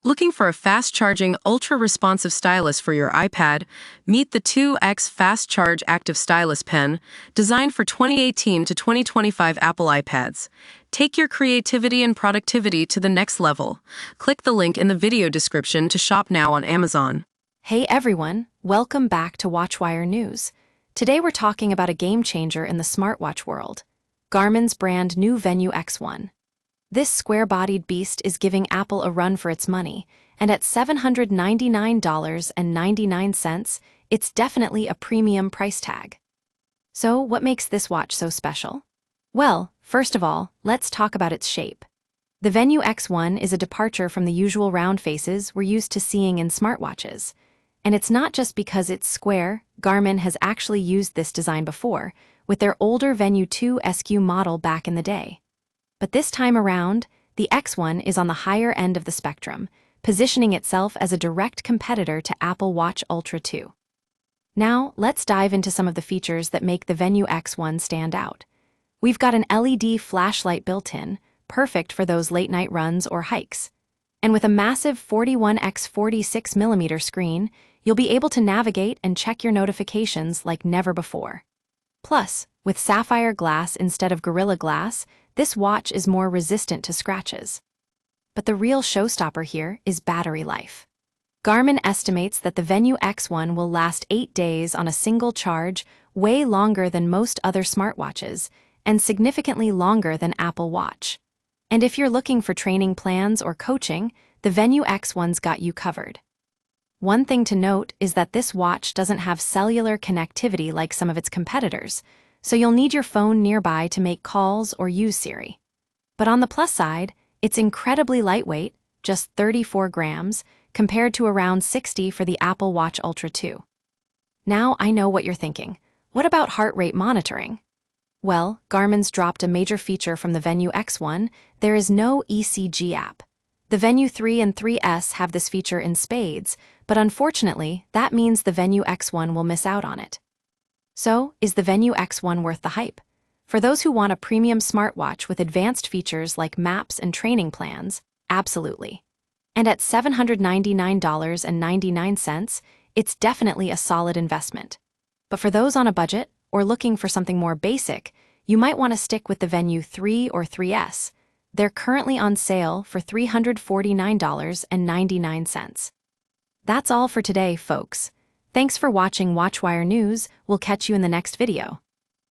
Looking for a fast-charging, ultra-responsive stylus for your iPad? Meet the 2's Fast Charge Active Stylus Pen, designed for 2018 to 2025 Apple iPads. Take your creativity and productivity to the next level. Click the link in the video description to shop now on Amazon. Hey everyone, welcome back to Watchwire News. Today we're talking about a game changer in the smartwatch world, Garmin's brand new Venu X1. This square-bodied beast is giving Apple a run for its money, and at $799.99, it's definitely a premium price tag. So, what makes this watch so special? Well, first of all, let's talk about its shape. The Venu X1 is a departure from the usual round faces we're used to seeing in smartwatches. And it's not just because it's square. Garmin has actually used this design before, with their older Venu 2 SQ model back in the day. But this time around, the X1 is on the higher end of the spectrum, positioning itself as a direct competitor to Apple Watch Ultra 2. Now, let's dive into some of the features that make the Venu X1 stand out. We've got an LED flashlight built in, perfect for those late-night runs or hikes. And with a massive 41x46mm screen, you'll be able to navigate and check your notifications like never before. Plus, with sapphire glass instead of Gorilla Glass, this watch is more resistant to scratches. But the real showstopper here is battery life. Garmin estimates that the Venu X1 will last 8 days on a single charge, way longer than most other smartwatches, and significantly longer than Apple Watch. And if you're looking for training plans or coaching, the Venu X1's got you covered. One thing to note is that this watch doesn't have cellular connectivity like some of its competitors, so you'll need your phone nearby to make calls or use Siri. But on the plus side, it's incredibly lightweight, just 34 grams, compared to around 60 for the Apple Watch Ultra 2. Now I know what you're thinking. What about heart rate monitoring? Well, Garmin's dropped a major feature from the Venu X1. There is no ECG app. The Venu 3 and 3S have this feature in spades, but unfortunately, that means the Venu X1 will miss out on it. So, is the Venu X1 worth the hype? For those who want a premium smartwatch with advanced features like maps and training plans, absolutely. And at $799.99, it's definitely a solid investment. But for those on a budget or looking for something more basic, you might want to stick with the Venu 3 or 3S. They're currently on sale for $349.99. That's all for today, folks. Thanks for watching Watchwire News. We'll catch you in the next video.